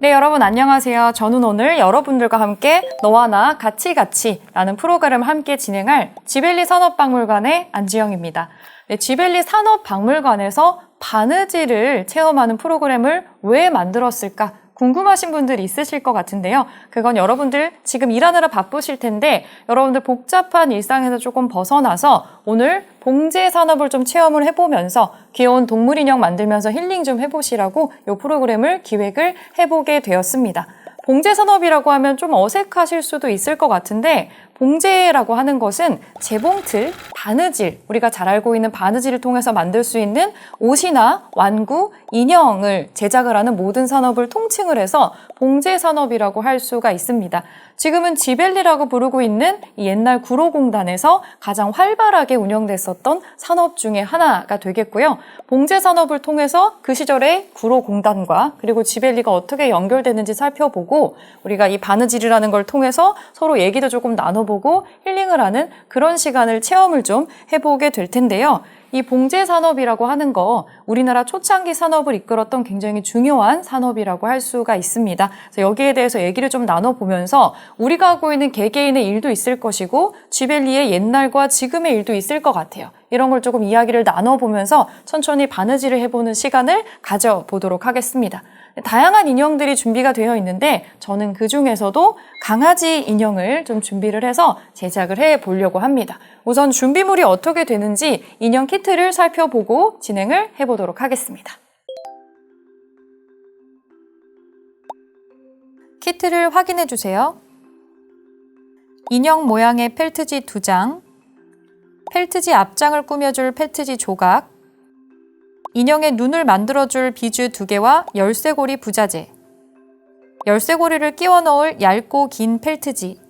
네, 여러분 안녕하세요. 저는 오늘 여러분들과 함께 너와 나 같이라는 프로그램을 함께 진행할 지벨리 산업박물관의 안지영입니다. 네, 지벨리 산업박물관에서 바느질을 체험하는 프로그램을 왜 만들었을까? 궁금하신 분들이 있으실 것 같은데요. 그건 여러분들 지금 일하느라 바쁘실 텐데 여러분들 복잡한 일상에서 조금 벗어나서 오늘 봉제 산업을 좀 체험을 해보면서 귀여운 동물 인형 만들면서 힐링 좀 해보시라고 이 프로그램을 기획을 해보게 되었습니다. 봉제 산업이라고 하면 좀 어색하실 수도 있을 것 같은데 봉제라고 하는 것은 재봉틀, 바느질, 우리가 잘 알고 있는 바느질을 통해서 만들 수 있는 옷이나 완구, 인형을 제작을 하는 모든 산업을 통칭을 해서 봉제 산업이라고 할 수가 있습니다. 지금은 지벨리라고 부르고 있는 이 옛날 구로공단에서 가장 활발하게 운영됐었던 산업 중에 하나가 되겠고요. 봉제 산업을 통해서 그 시절의 구로공단과 그리고 지벨리가 어떻게 연결되는지 살펴보고 우리가 이 바느질이라는 걸 통해서 서로 얘기도 조금 나눠보고 힐링을 하는 그런 시간을 체험을 좀 해보게 될 텐데요. 이 봉제 산업이라고 하는 거 우리나라 초창기 산업을 이끌었던 굉장히 중요한 산업이라고 할 수가 있습니다. 그래서 여기에 대해서 얘기를 좀 나눠보면서 우리가 하고 있는 개개인의 일도 있을 것이고 지벨리의 옛날과 지금의 일도 있을 것 같아요. 이런 걸 조금 이야기를 나눠보면서 천천히 바느질을 해보는 시간을 가져보도록 하겠습니다. 다양한 인형들이 준비가 되어 있는데 저는 그 중에서도 강아지 인형을 좀 준비를 해서 제작을 해보려고 합니다. 우선 준비물이 어떻게 되는지 인형 키트를 살펴보고 진행을 해보도록 하겠습니다. 키트를 확인해 주세요. 인형 모양의 펠트지 2장, 펠트지 앞장을 꾸며줄 펠트지 조각, 인형의 눈을 만들어줄 비즈 2개와 열쇠고리 부자재, 열쇠고리를 끼워 넣을 얇고 긴 펠트지,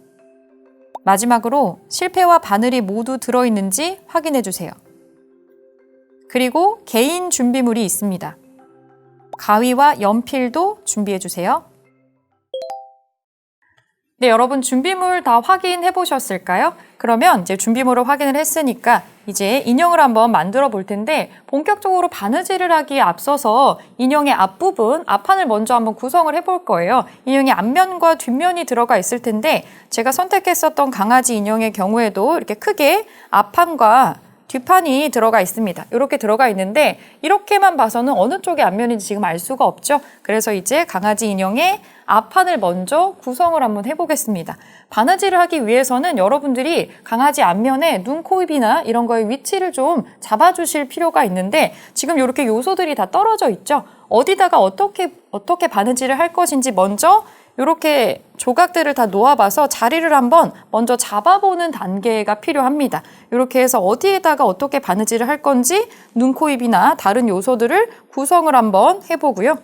마지막으로 실패와 바늘이 모두 들어있는지 확인해 주세요. 그리고 개인 준비물이 있습니다. 가위와 연필도 준비해 주세요. 네, 여러분 준비물 다 확인해 보셨을까요? 그러면 이제 준비물을 확인을 했으니까 이제 인형을 한번 만들어 볼 텐데 본격적으로 바느질을 하기에 앞서서 인형의 앞부분, 앞판을 먼저 한번 구성을 해볼 거예요. 인형의 앞면과 뒷면이 들어가 있을 텐데 제가 선택했었던 강아지 인형의 경우에도 이렇게 크게 앞판과 뒷판이 들어가 있습니다. 이렇게 들어가 있는데 이렇게만 봐서는 어느 쪽이 앞면인지 지금 알 수가 없죠. 그래서 이제 강아지 인형의 앞판을 먼저 구성을 한번 해보겠습니다. 바느질을 하기 위해서는 여러분들이 강아지 앞면에 눈, 코, 입이나 이런 거의 위치를 좀 잡아주실 필요가 있는데 지금 이렇게 요소들이 다 떨어져 있죠. 어디다가 어떻게 바느질을 할 것인지 먼저 이렇게 조각들을 다 놓아봐서 자리를 한번 먼저 잡아보는 단계가 필요합니다. 이렇게 해서 어디에다가 어떻게 바느질을 할 건지 눈, 코, 입이나 다른 요소들을 구성을 한번 해보고요.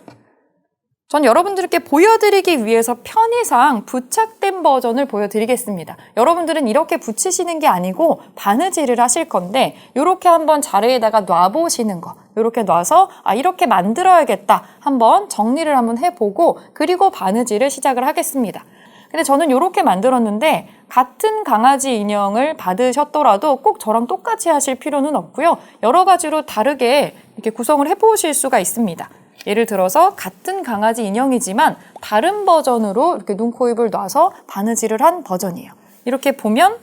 전 여러분들께 보여드리기 위해서 편의상 부착된 버전을 보여드리겠습니다. 여러분들은 이렇게 붙이시는 게 아니고 바느질을 하실 건데 이렇게 한번 자리에다가 놔보시는 거. 이렇게 놔서 이렇게 만들어야겠다. 한번 정리를 한번 해보고 그리고 바느질을 시작을 하겠습니다. 근데 저는 이렇게 만들었는데 같은 강아지 인형을 받으셨더라도 꼭 저랑 똑같이 하실 필요는 없고요. 여러 가지로 다르게 이렇게 구성을 해보실 수가 있습니다. 예를 들어서 같은 강아지 인형이지만 다른 버전으로 이렇게 눈, 코, 입을 놔서 바느질을 한 버전이에요. 이렇게 보면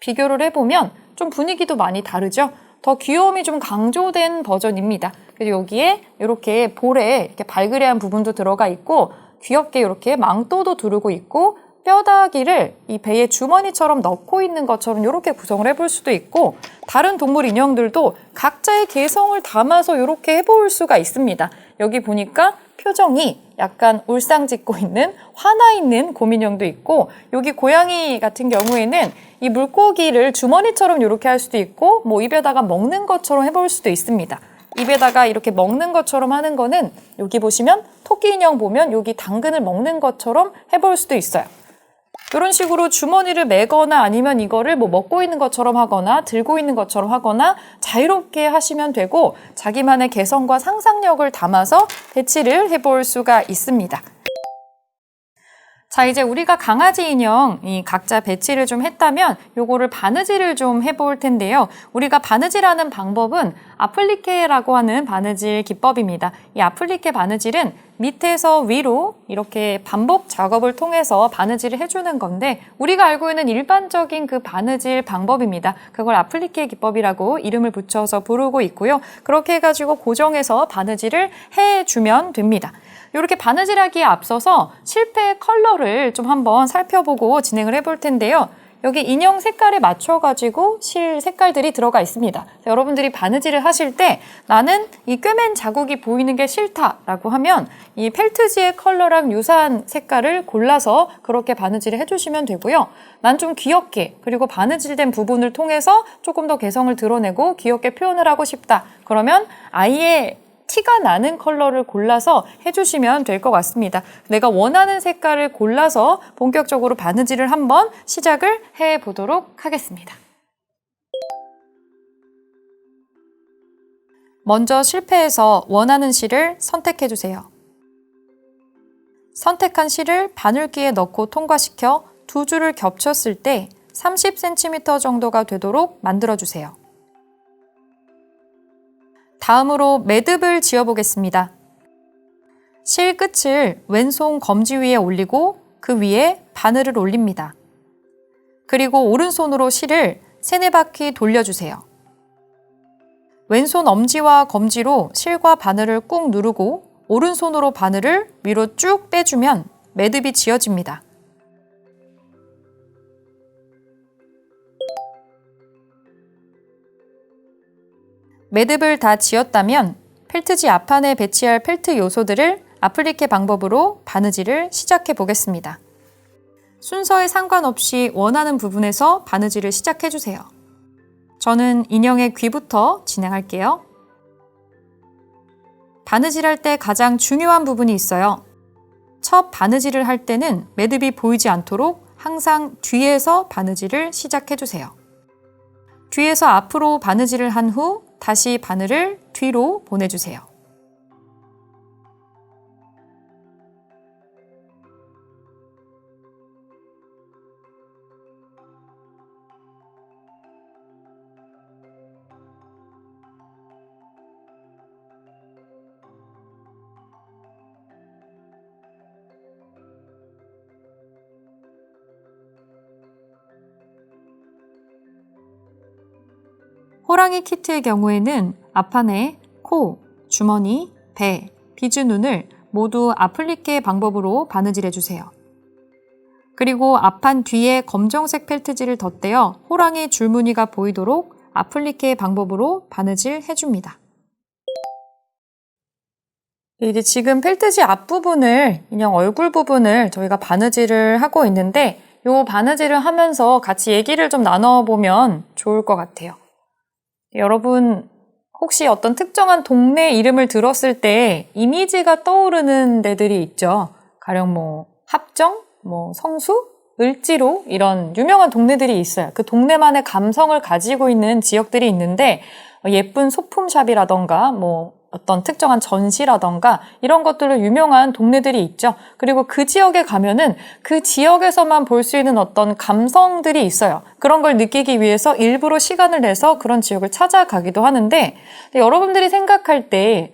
비교를 해보면 좀 분위기도 많이 다르죠. 더 귀여움이 좀 강조된 버전입니다. 그래서 여기에 이렇게 볼에 이렇게 발그레한 부분도 들어가 있고 귀엽게 이렇게 망토도 두르고 있고 뼈다귀를 이 배에 주머니처럼 넣고 있는 것처럼 이렇게 구성을 해볼 수도 있고 다른 동물 인형들도 각자의 개성을 담아서 이렇게 해볼 수가 있습니다. 여기 보니까 표정이 약간 울상 짓고 있는 화나 있는 곰인형도 있고 여기 고양이 같은 경우에는 이 물고기를 주머니처럼 이렇게 할 수도 있고 뭐 입에다가 먹는 것처럼 해볼 수도 있습니다. 입에다가 이렇게 먹는 것처럼 하는 거는 여기 보시면 토끼 인형 보면 여기 당근을 먹는 것처럼 해볼 수도 있어요. 이런 식으로 주머니를 매거나 아니면 이거를 뭐 먹고 있는 것처럼 하거나 들고 있는 것처럼 하거나 자유롭게 하시면 되고 자기만의 개성과 상상력을 담아서 배치를 해볼 수가 있습니다. 자, 이제 우리가 강아지 인형 각자 배치를 좀 했다면 요거를 바느질을 좀 해볼 텐데요. 우리가 바느질하는 방법은 아플리케라고 하는 바느질 기법입니다. 이 아플리케 바느질은 밑에서 위로 이렇게 반복 작업을 통해서 바느질을 해주는 건데 우리가 알고 있는 일반적인 그 바느질 방법입니다. 그걸 아플리케 기법이라고 이름을 붙여서 부르고 있고요. 그렇게 해가지고 고정해서 바느질을 해주면 됩니다. 이렇게 바느질하기에 앞서서 실패 컬러를 좀 한번 살펴보고 진행을 해볼 텐데요. 여기 인형 색깔에 맞춰가지고 실 색깔들이 들어가 있습니다. 여러분들이 바느질을 하실 때 나는 이 꿰맨 자국이 보이는 게 싫다라고 하면 이 펠트지의 컬러랑 유사한 색깔을 골라서 그렇게 바느질을 해주시면 되고요. 난 좀 귀엽게 그리고 바느질된 부분을 통해서 조금 더 개성을 드러내고 귀엽게 표현을 하고 싶다. 그러면 아예 티가 나는 컬러를 골라서 해주시면 될 것 같습니다. 내가 원하는 색깔을 골라서 본격적으로 바느질을 한번 시작을 해보도록 하겠습니다. 먼저 실패해서 원하는 실을 선택해주세요. 선택한 실을 바늘기에 넣고 통과시켜 두 줄을 겹쳤을 때 30cm 정도가 되도록 만들어주세요. 다음으로 매듭을 지어보겠습니다. 실 끝을 왼손 검지 위에 올리고 그 위에 바늘을 올립니다. 그리고 오른손으로 실을 3-4바퀴 돌려주세요. 왼손 엄지와 검지로 실과 바늘을 꾹 누르고 오른손으로 바늘을 위로 쭉 빼주면 매듭이 지어집니다. 매듭을 다 지었다면 펠트지 앞판에 배치할 펠트 요소들을 아플리케 방법으로 바느질을 시작해 보겠습니다. 순서에 상관없이 원하는 부분에서 바느질을 시작해 주세요. 저는 인형의 귀부터 진행할게요. 바느질할 때 가장 중요한 부분이 있어요. 첫 바느질을 할 때는 매듭이 보이지 않도록 항상 뒤에서 바느질을 시작해 주세요. 뒤에서 앞으로 바느질을 한 후 다시 바늘을 뒤로 보내주세요. 호랑이 키트의 경우에는 앞판에 코, 주머니, 배, 비즈눈을 모두 아플리케 방법으로 바느질해주세요. 그리고 앞판 뒤에 검정색 펠트지를 덧대어 호랑이 줄무늬가 보이도록 아플리케 방법으로 바느질 해줍니다. 이제 지금 펠트지 앞부분을, 인형 얼굴 부분을 저희가 바느질을 하고 있는데 이 바느질을 하면서 같이 얘기를 좀 나눠보면 좋을 것 같아요. 여러분 혹시 어떤 특정한 동네 이름을 들었을 때 이미지가 떠오르는 데들이 있죠. 가령 합정, 성수, 을지로 이런 유명한 동네들이 있어요. 그 동네만의 감성을 가지고 있는 지역들이 있는데 예쁜 소품샵이라던가 어떤 특정한 전시라던가 이런 것들로 유명한 동네들이 있죠. 그리고 그 지역에 가면은 그 지역에서만 볼 수 있는 어떤 감성들이 있어요. 그런 걸 느끼기 위해서 일부러 시간을 내서 그런 지역을 찾아가기도 하는데 여러분들이 생각할 때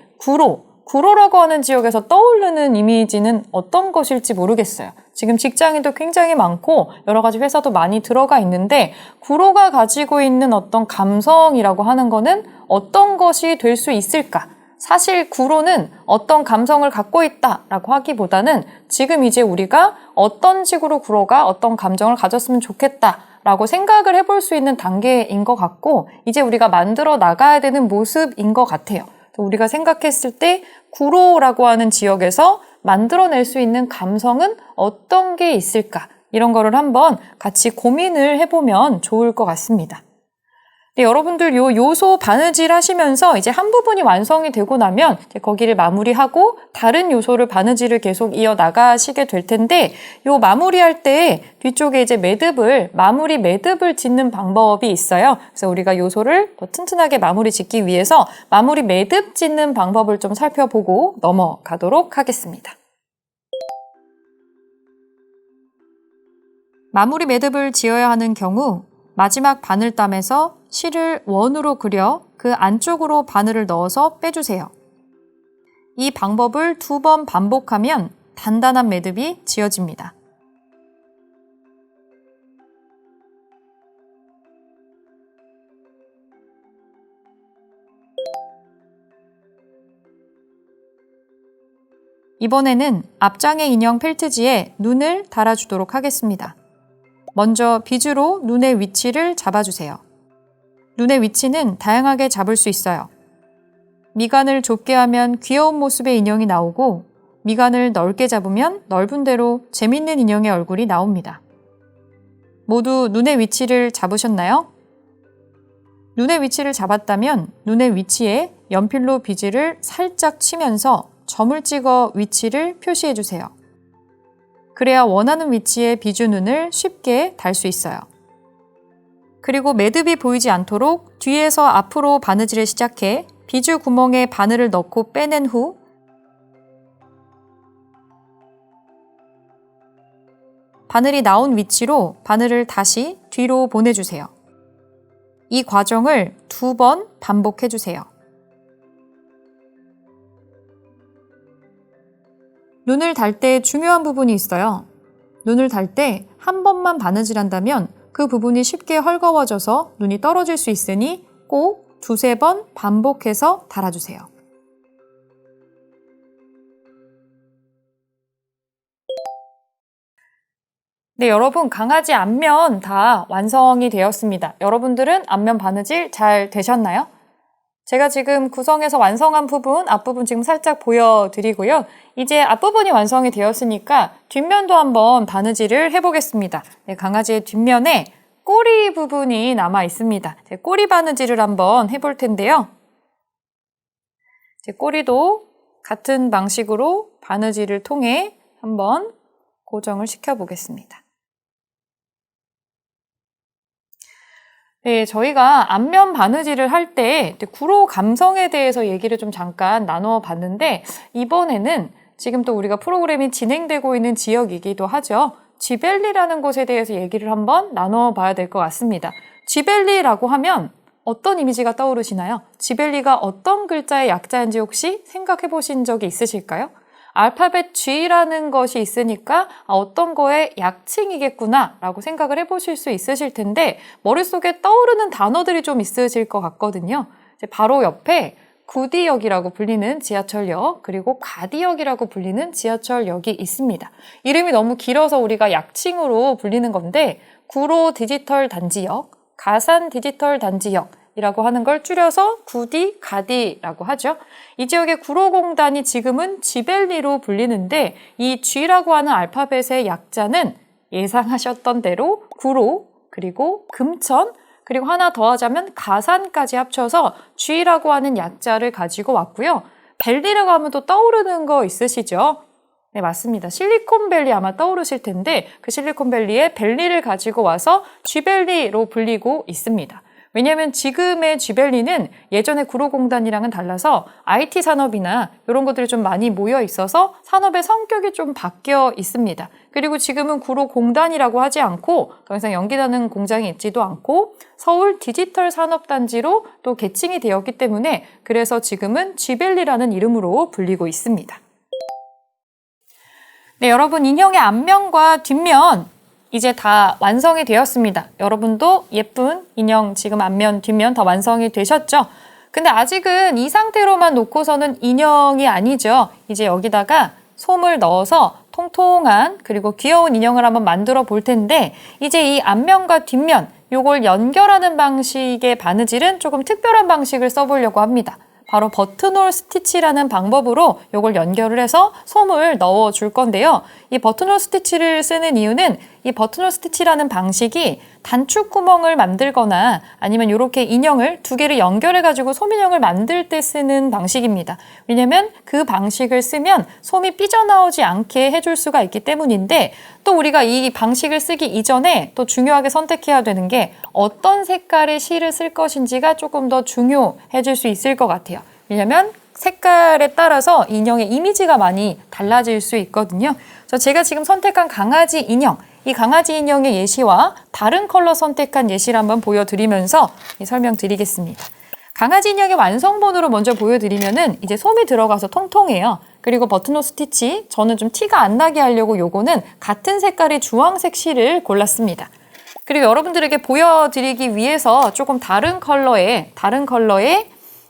구로라고 하는 지역에서 떠오르는 이미지는 어떤 것일지 모르겠어요. 지금 직장인도 굉장히 많고 여러 가지 회사도 많이 들어가 있는데 구로가 가지고 있는 어떤 감성이라고 하는 거는 어떤 것이 될 수 있을까? 사실 구로는 어떤 감성을 갖고 있다라고 하기보다는 지금 이제 우리가 어떤 식으로 구로가 어떤 감정을 가졌으면 좋겠다라고 생각을 해볼 수 있는 단계인 것 같고 이제 우리가 만들어 나가야 되는 모습인 것 같아요. 우리가 생각했을 때 구로라고 하는 지역에서 만들어낼 수 있는 감성은 어떤 게 있을까? 이런 거를 한번 같이 고민을 해보면 좋을 것 같습니다. 네, 여러분들 요 요소 바느질 하시면서 이제 한 부분이 완성이 되고 나면 이제 거기를 마무리하고 다른 요소를 바느질을 계속 이어 나가시게 될 텐데 요 마무리할 때 뒤쪽에 이제 마무리 매듭을 짓는 방법이 있어요. 그래서 우리가 요소를 더 튼튼하게 마무리 짓기 위해서 마무리 매듭 짓는 방법을 좀 살펴보고 넘어가도록 하겠습니다. 마무리 매듭을 지어야 하는 경우 마지막 바늘땀에서 실을 원으로 그려 그 안쪽으로 바늘을 넣어서 빼주세요. 이 방법을 2번 반복하면 단단한 매듭이 지어집니다. 이번에는 앞장의 인형 펠트지에 눈을 달아주도록 하겠습니다. 먼저 비주로 눈의 위치를 잡아주세요. 눈의 위치는 다양하게 잡을 수 있어요. 미간을 좁게 하면 귀여운 모습의 인형이 나오고 미간을 넓게 잡으면 넓은 대로 재밌는 인형의 얼굴이 나옵니다. 모두 눈의 위치를 잡으셨나요? 눈의 위치를 잡았다면 눈의 위치에 연필로 비즈를 살짝 치면서 점을 찍어 위치를 표시해 주세요. 그래야 원하는 위치에 비주눈을 쉽게 달 수 있어요. 그리고 매듭이 보이지 않도록 뒤에서 앞으로 바느질을 시작해 비주 구멍에 바늘을 넣고 빼낸 후 바늘이 나온 위치로 바늘을 다시 뒤로 보내주세요. 이 과정을 2번 반복해주세요. 눈을 달 때 중요한 부분이 있어요. 눈을 달 때 한 번만 바느질한다면 그 부분이 쉽게 헐거워져서 눈이 떨어질 수 있으니 꼭 2-3번 반복해서 달아주세요. 네, 여러분 강아지 앞면 다 완성이 되었습니다. 여러분들은 앞면 바느질 잘 되셨나요? 제가 지금 구성해서 완성한 부분, 앞부분 지금 살짝 보여드리고요. 이제 앞부분이 완성이 되었으니까 뒷면도 한번 바느질을 해보겠습니다. 네, 강아지의 뒷면에 꼬리 부분이 남아 있습니다. 꼬리 바느질을 한번 해볼 텐데요. 꼬리도 같은 방식으로 바느질을 통해 한번 고정을 시켜보겠습니다. 네, 저희가 앞면 바느질을 할 때 구로 감성에 대해서 얘기를 좀 잠깐 나눠 봤는데 이번에는 지금 또 우리가 프로그램이 진행되고 있는 지역이기도 하죠. 쥐벨리라는 곳에 대해서 얘기를 한번 나눠 봐야 될 것 같습니다. 쥐벨리라고 하면 어떤 이미지가 떠오르시나요? 쥐벨리가 어떤 글자의 약자인지 혹시 생각해 보신 적이 있으실까요? 알파벳 G라는 것이 있으니까 어떤 거의 약칭이겠구나 라고 생각을 해보실 수 있으실 텐데 머릿속에 떠오르는 단어들이 좀 있으실 것 같거든요. 바로 옆에 구디역이라고 불리는 지하철역 그리고 가디역이라고 불리는 지하철역이 있습니다. 이름이 너무 길어서 우리가 약칭으로 불리는 건데 구로 디지털 단지역, 가산 디지털 단지역 이라고 하는 걸 줄여서 구디, 가디라고 하죠. 이 지역의 구로공단이 지금은 쥐벨리로 불리는데 이 G라고 하는 알파벳의 약자는 예상하셨던 대로 구로, 그리고 금천, 그리고 하나 더 하자면 가산까지 합쳐서 G라고 하는 약자를 가지고 왔고요. 벨리라고 하면 또 떠오르는 거 있으시죠? 네, 맞습니다. 실리콘밸리 아마 떠오르실 텐데 그 실리콘밸리에 벨리를 가지고 와서 쥐벨리로 불리고 있습니다. 왜냐하면 지금의 쥐벨리는 예전의 구로공단이랑은 달라서 IT 산업이나 이런 것들이 좀 많이 모여 있어서 산업의 성격이 좀 바뀌어 있습니다. 그리고 지금은 구로공단이라고 하지 않고 더 이상 연기나는 공장이 있지도 않고 서울 디지털 산업단지로 또 개칭이 되었기 때문에 그래서 지금은 쥐벨리라는 이름으로 불리고 있습니다. 네, 여러분 인형의 앞면과 뒷면 이제 다 완성이 되었습니다. 여러분도 예쁜 인형 지금 앞면, 뒷면 다 완성이 되셨죠? 근데 아직은 이 상태로만 놓고서는 인형이 아니죠. 이제 여기다가 솜을 넣어서 통통한 그리고 귀여운 인형을 한번 만들어 볼 텐데 이제 이 앞면과 뒷면 요걸 연결하는 방식의 바느질은 조금 특별한 방식을 써보려고 합니다. 바로 버튼홀 스티치라는 방법으로 이걸 연결을 해서 솜을 넣어 줄 건데요. 이 버튼홀 스티치를 쓰는 이유는 이 버튼홀 스티치라는 방식이 단축 구멍을 만들거나 아니면 이렇게 인형을 2개를 연결해 가지고 솜 인형을 만들 때 쓰는 방식입니다. 왜냐면 그 방식을 쓰면 솜이 삐져나오지 않게 해줄 수가 있기 때문인데 또 우리가 이 방식을 쓰기 이전에 또 중요하게 선택해야 되는 게 어떤 색깔의 실을 쓸 것인지가 조금 더 중요해질 수 있을 것 같아요. 왜냐면 색깔에 따라서 인형의 이미지가 많이 달라질 수 있거든요. 그래서 제가 지금 선택한 강아지 인형, 이 강아지 인형의 예시와 다른 컬러 선택한 예시를 한번 보여드리면서 설명드리겠습니다. 강아지 인형의 완성본으로 먼저 보여드리면은 이제 솜이 들어가서 통통해요. 그리고 버튼홀 스티치, 저는 좀 티가 안 나게 하려고 요거는 같은 색깔의 주황색 실을 골랐습니다. 그리고 여러분들에게 보여드리기 위해서 조금 다른 컬러의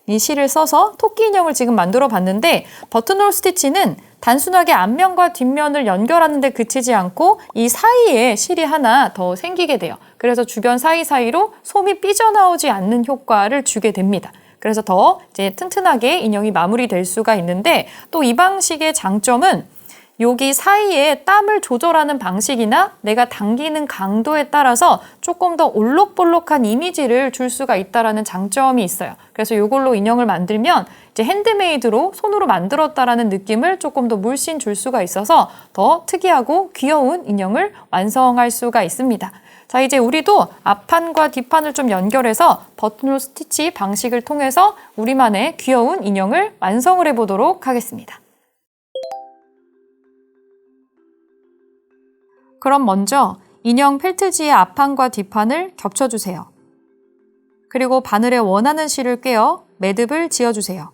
이 실을 써서 토끼 인형을 지금 만들어 봤는데, 버튼홀 스티치는 단순하게 앞면과 뒷면을 연결하는 데 그치지 않고 이 사이에 실이 하나 더 생기게 돼요. 그래서 주변 사이사이로 솜이 삐져나오지 않는 효과를 주게 됩니다. 그래서 더 이제 튼튼하게 인형이 마무리될 수가 있는데, 또 이 방식의 장점은 여기 사이에 땀을 조절하는 방식이나 내가 당기는 강도에 따라서 조금 더 올록볼록한 이미지를 줄 수가 있다는 장점이 있어요. 그래서 이걸로 인형을 만들면 이제 핸드메이드로 손으로 만들었다라는 느낌을 조금 더 물씬 줄 수가 있어서 더 특이하고 귀여운 인형을 완성할 수가 있습니다. 자, 이제 우리도 앞판과 뒷판을 좀 연결해서 버튼홀 스티치 방식을 통해서 우리만의 귀여운 인형을 완성을 해보도록 하겠습니다. 그럼 먼저 인형 펠트지의 앞판과 뒷판을 겹쳐주세요. 그리고 바늘에 원하는 실을 꿰어 매듭을 지어주세요.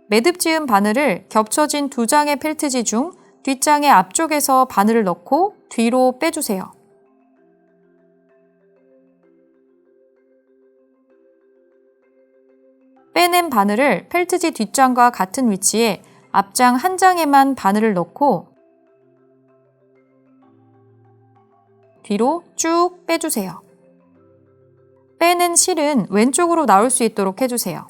매듭 지은 바늘을 겹쳐진 두 장의 펠트지 중 뒷장의 앞쪽에서 바늘을 넣고 뒤로 빼주세요. 빼낸 바늘을 펠트지 뒷장과 같은 위치에 앞장 한 장에만 바늘을 넣고 뒤로 쭉 빼주세요. 빼낸 실은 왼쪽으로 나올 수 있도록 해주세요.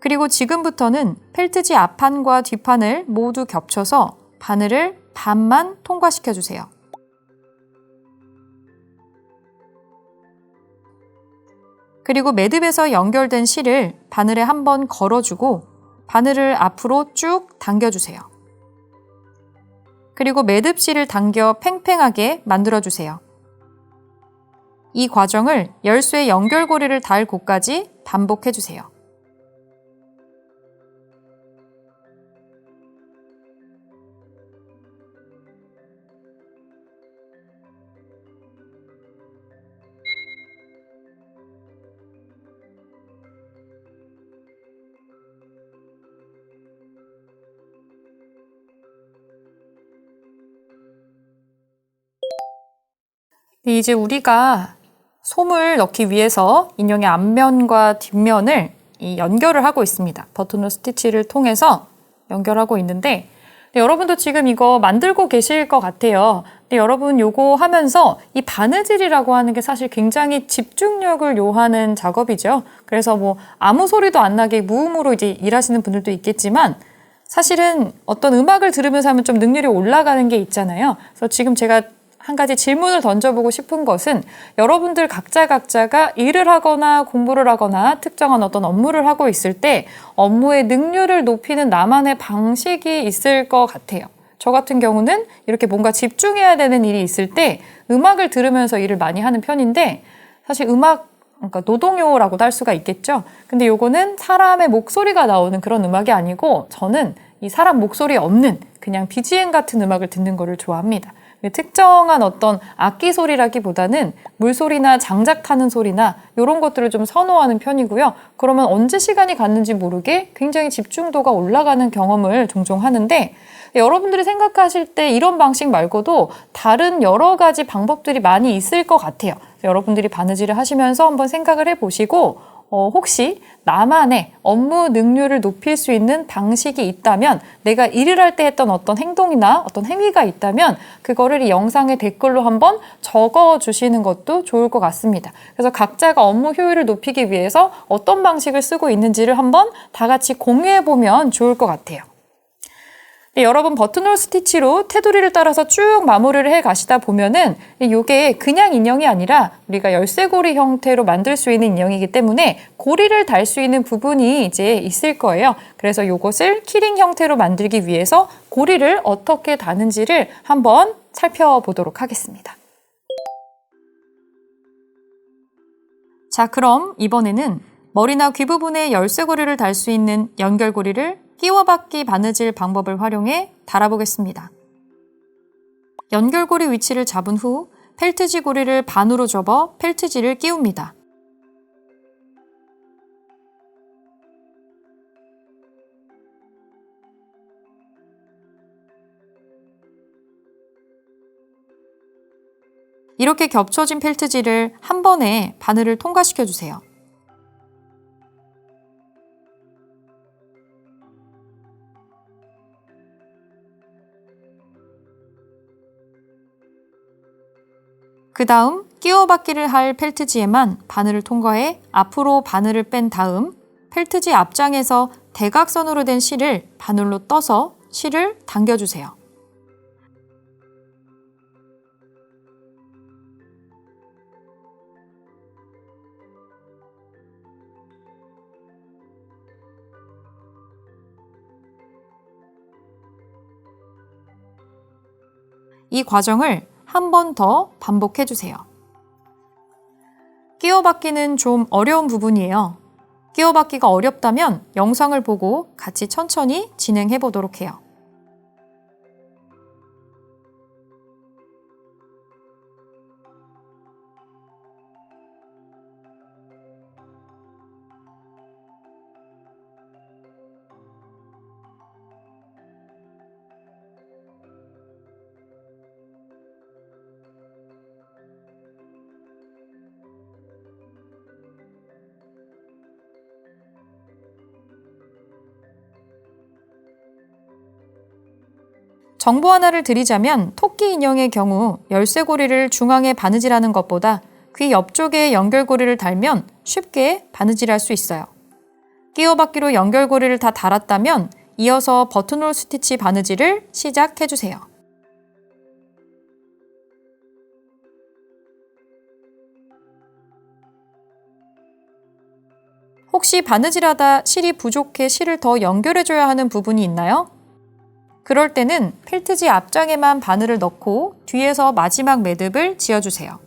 그리고 지금부터는 펠트지 앞판과 뒷판을 모두 겹쳐서 바늘을 반만 통과시켜주세요. 그리고 매듭에서 연결된 실을 바늘에 한번 걸어주고 바늘을 앞으로 쭉 당겨주세요. 그리고 매듭실을 당겨 팽팽하게 만들어주세요. 이 과정을 열쇠 연결고리를 달 곳까지 반복해주세요. 이제 우리가 솜을 넣기 위해서 인형의 앞면과 뒷면을 연결을 하고 있습니다. 버튼홀 스티치를 통해서 연결하고 있는데, 여러분도 지금 이거 만들고 계실 것 같아요. 근데 여러분 요거 하면서 이 바느질이라고 하는 게 사실 굉장히 집중력을 요하는 작업이죠. 그래서 뭐 아무 소리도 안 나게 무음으로 이제 일하시는 분들도 있겠지만, 사실은 어떤 음악을 들으면서 하면 좀 능률이 올라가는 게 있잖아요. 그래서 지금 제가 한 가지 질문을 던져보고 싶은 것은, 여러분들 각자가 일을 하거나 공부를 하거나 특정한 어떤 업무를 하고 있을 때 업무의 능률을 높이는 나만의 방식이 있을 것 같아요. 저 같은 경우는 이렇게 뭔가 집중해야 되는 일이 있을 때 음악을 들으면서 일을 많이 하는 편인데, 사실 그러니까 노동요라고도 할 수가 있겠죠. 근데 요거는 사람의 목소리가 나오는 그런 음악이 아니고, 저는 이 사람 목소리 없는 그냥 BGM 같은 음악을 듣는 거를 좋아합니다. 특정한 어떤 악기 소리라기보다는 물소리나 장작 타는 소리나 이런 것들을 좀 선호하는 편이고요. 그러면 언제 시간이 갔는지 모르게 굉장히 집중도가 올라가는 경험을 종종 하는데, 여러분들이 생각하실 때 이런 방식 말고도 다른 여러 가지 방법들이 많이 있을 것 같아요. 여러분들이 바느질을 하시면서 한번 생각을 해보시고, 혹시 나만의 업무 능률을 높일 수 있는 방식이 있다면, 내가 일을 할 때 했던 어떤 행동이나 어떤 행위가 있다면 그거를 이 영상의 댓글로 한번 적어주시는 것도 좋을 것 같습니다. 그래서 각자가 업무 효율을 높이기 위해서 어떤 방식을 쓰고 있는지를 한번 다 같이 공유해보면 좋을 것 같아요. 네, 여러분 버튼홀 스티치로 테두리를 따라서 쭉 마무리를 해 가시다 보면은 이게 그냥 인형이 아니라 우리가 열쇠고리 형태로 만들 수 있는 인형이기 때문에 고리를 달 수 있는 부분이 이제 있을 거예요. 그래서 이것을 키링 형태로 만들기 위해서 고리를 어떻게 다는지를 한번 살펴보도록 하겠습니다. 자, 그럼 이번에는 머리나 귀 부분에 열쇠고리를 달 수 있는 연결고리를 끼워박기 바느질 방법을 활용해 달아보겠습니다. 연결고리 위치를 잡은 후 펠트지 고리를 반으로 접어 펠트지를 끼웁니다. 이렇게 겹쳐진 펠트지를 한 번에 바늘을 통과시켜 주세요. 그 다음 끼워박기를 할 펠트지에만 바늘을 통과해 앞으로 바늘을 뺀 다음 펠트지 앞장에서 대각선으로 된 실을 바늘로 떠서 실을 당겨주세요. 이 과정을 한 번 더 반복해 주세요. 끼워박기는 좀 어려운 부분이에요. 끼워박기가 어렵다면 영상을 보고 같이 천천히 진행해 보도록 해요. 정보 하나를 드리자면 토끼 인형의 경우 열쇠고리를 중앙에 바느질하는 것보다 귀 옆쪽에 연결고리를 달면 쉽게 바느질할 수 있어요. 끼워박기로 연결고리를 다 달았다면 이어서 버튼홀 스티치 바느질을 시작해주세요. 혹시 바느질하다 실이 부족해 실을 더 연결해줘야 하는 부분이 있나요? 그럴 때는 펠트지 앞장에만 바늘을 넣고 뒤에서 마지막 매듭을 지어주세요.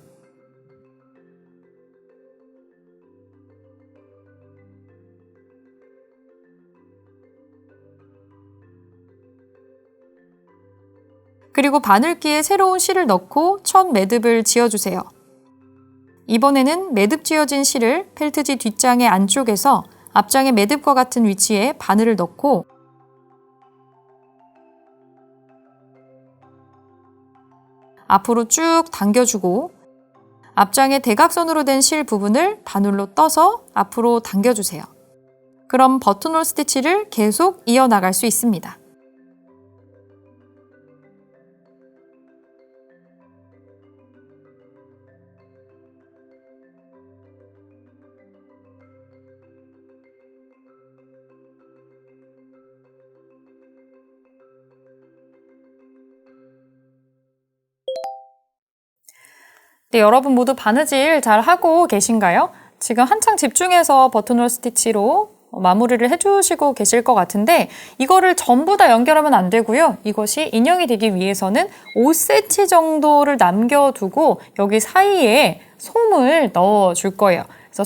그리고 바늘기에 새로운 실을 넣고 첫 매듭을 지어주세요. 이번에는 매듭 지어진 실을 펠트지 뒷장의 안쪽에서 앞장의 매듭과 같은 위치에 바늘을 넣고 앞으로 쭉 당겨주고 앞장의 대각선으로 된 실 부분을 바늘로 떠서 앞으로 당겨주세요. 그럼 버튼홀 스티치를 계속 이어나갈 수 있습니다. 네, 여러분 모두 바느질 잘 하고 계신가요? 지금 한창 집중해서 버튼홀 스티치로 마무리를 해주시고 계실 것 같은데 이거를 전부 다 연결하면 안 되고요. 이것이 인형이 되기 위해서는 5cm 정도를 남겨두고 여기 사이에 솜을 넣어줄 거예요. 그래서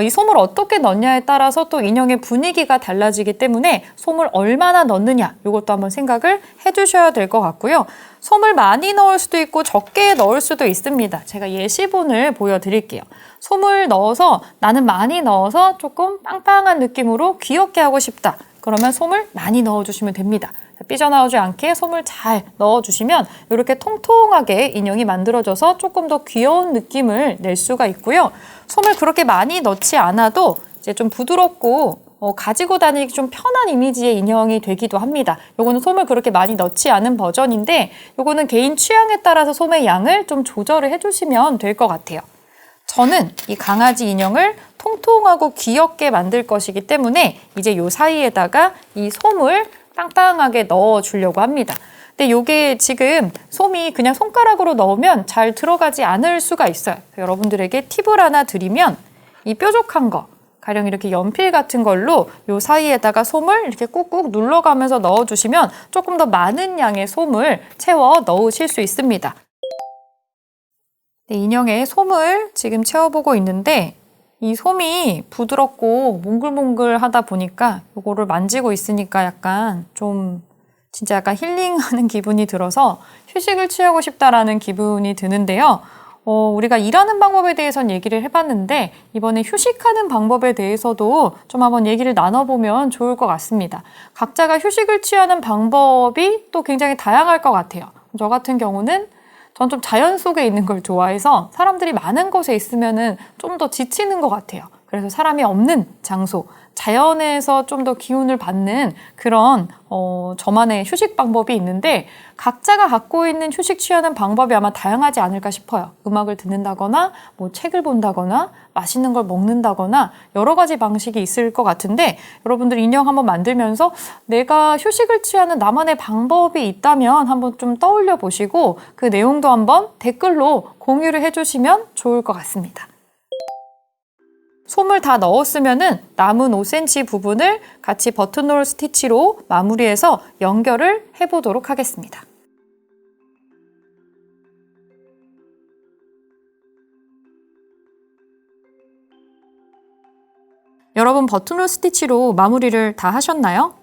이 솜을 어떻게 넣냐에 따라서 또 인형의 분위기가 달라지기 때문에 솜을 얼마나 넣느냐 이것도 한번 생각을 해주셔야 될 것 같고요. 솜을 많이 넣을 수도 있고 적게 넣을 수도 있습니다. 제가 예시본을 보여드릴게요. 솜을 넣어서 나는 많이 넣어서 조금 빵빵한 느낌으로 귀엽게 하고 싶다. 그러면 솜을 많이 넣어주시면 됩니다. 삐져나오지 않게 솜을 잘 넣어주시면 이렇게 통통하게 인형이 만들어져서 조금 더 귀여운 느낌을 낼 수가 있고요. 솜을 그렇게 많이 넣지 않아도 이제 좀 부드럽고 가지고 다니기 좀 편한 이미지의 인형이 되기도 합니다. 요거는 솜을 그렇게 많이 넣지 않은 버전인데 요거는 개인 취향에 따라서 솜의 양을 좀 조절을 해주시면 될 것 같아요. 저는 이 강아지 인형을 통통하고 귀엽게 만들 것이기 때문에 이제 요 사이에다가 이 솜을 땅땅하게 넣어주려고 합니다. 근데 요게 지금 솜이 그냥 손가락으로 넣으면 잘 들어가지 않을 수가 있어요. 여러분들에게 팁을 하나 드리면 이 뾰족한 거, 가령 이렇게 연필 같은 걸로 요 사이에다가 솜을 이렇게 꾹꾹 눌러가면서 넣어주시면 조금 더 많은 양의 솜을 채워 넣으실 수 있습니다. 네, 인형에 솜을 지금 채워보고 있는데 이 솜이 부드럽고 몽글몽글하다 보니까 이거를 만지고 있으니까 약간 좀 진짜 약간 힐링하는 기분이 들어서 휴식을 취하고 싶다라는 기분이 드는데요. 우리가 일하는 방법에 대해서는 얘기를 해봤는데 이번에 휴식하는 방법에 대해서도 좀 한번 얘기를 나눠보면 좋을 것 같습니다. 각자가 휴식을 취하는 방법이 또 굉장히 다양할 것 같아요. 저 같은 경우는 전 좀 자연 속에 있는 걸 좋아해서 사람들이 많은 곳에 있으면은 좀 더 지치는 것 같아요. 그래서 사람이 없는 장소, 자연에서 좀 더 기운을 받는 그런 저만의 휴식 방법이 있는데 각자가 갖고 있는 휴식 취하는 방법이 아마 다양하지 않을까 싶어요. 음악을 듣는다거나 뭐 책을 본다거나 맛있는 걸 먹는다거나 여러 가지 방식이 있을 것 같은데 여러분들 인형 한번 만들면서 내가 휴식을 취하는 나만의 방법이 있다면 한번 좀 떠올려 보시고 그 내용도 한번 댓글로 공유를 해주시면 좋을 것 같습니다. 솜을 다 넣었으면은 남은 5cm 부분을 같이 버튼홀 스티치로 마무리해서 연결을 해보도록 하겠습니다. 여러분 버튼홀 스티치로 마무리를 다 하셨나요?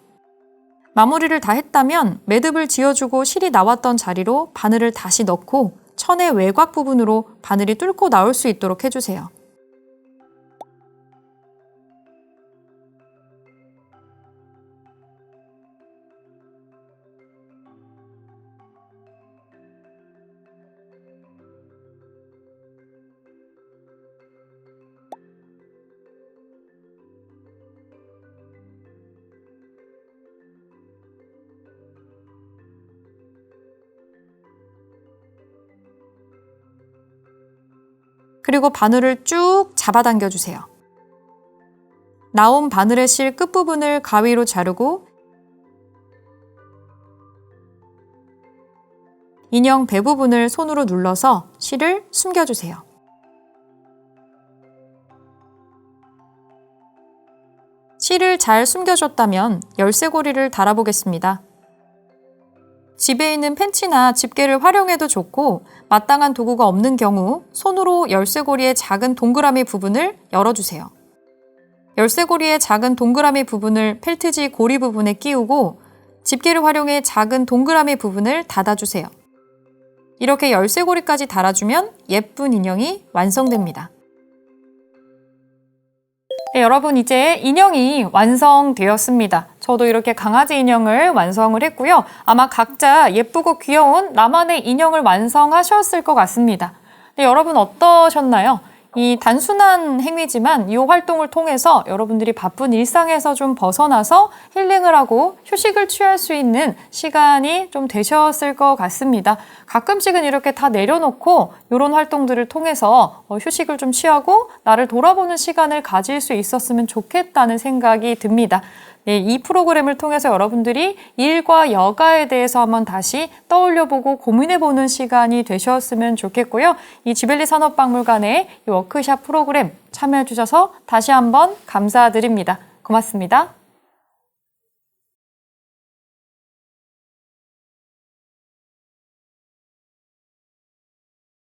마무리를 다 했다면 매듭을 지어주고 실이 나왔던 자리로 바늘을 다시 넣고 천의 외곽 부분으로 바늘이 뚫고 나올 수 있도록 해주세요. 그리고 바늘을 쭉 잡아당겨 주세요. 나온 바늘의 실 끝부분을 가위로 자르고 인형 배 부분을 손으로 눌러서 실을 숨겨주세요. 실을 잘 숨겨줬다면 열쇠고리를 달아보겠습니다. 집에 있는 펜치나 집게를 활용해도 좋고 마땅한 도구가 없는 경우 손으로 열쇠고리의 작은 동그라미 부분을 열어주세요. 열쇠고리의 작은 동그라미 부분을 펠트지 고리 부분에 끼우고 집게를 활용해 작은 동그라미 부분을 닫아주세요. 이렇게 열쇠고리까지 달아주면 예쁜 인형이 완성됩니다. 네, 여러분 이제 인형이 완성되었습니다. 저도 이렇게 강아지 인형을 완성을 했고요. 아마 각자 예쁘고 귀여운 나만의 인형을 완성하셨을 것 같습니다. 네, 여러분 어떠셨나요? 이 단순한 행위지만 이 활동을 통해서 여러분들이 바쁜 일상에서 좀 벗어나서 힐링을 하고 휴식을 취할 수 있는 시간이 좀 되셨을 것 같습니다. 가끔씩은 이렇게 다 내려놓고 이런 활동들을 통해서 휴식을 좀 취하고 나를 돌아보는 시간을 가질 수 있었으면 좋겠다는 생각이 듭니다. 네, 이 프로그램을 통해서 여러분들이 일과 여가에 대해서 한번 다시 떠올려보고 고민해보는 시간이 되셨으면 좋겠고요. 이 지벨리 산업박물관의 이 워크샵 프로그램 참여해주셔서 다시 한번 감사드립니다. 고맙습니다.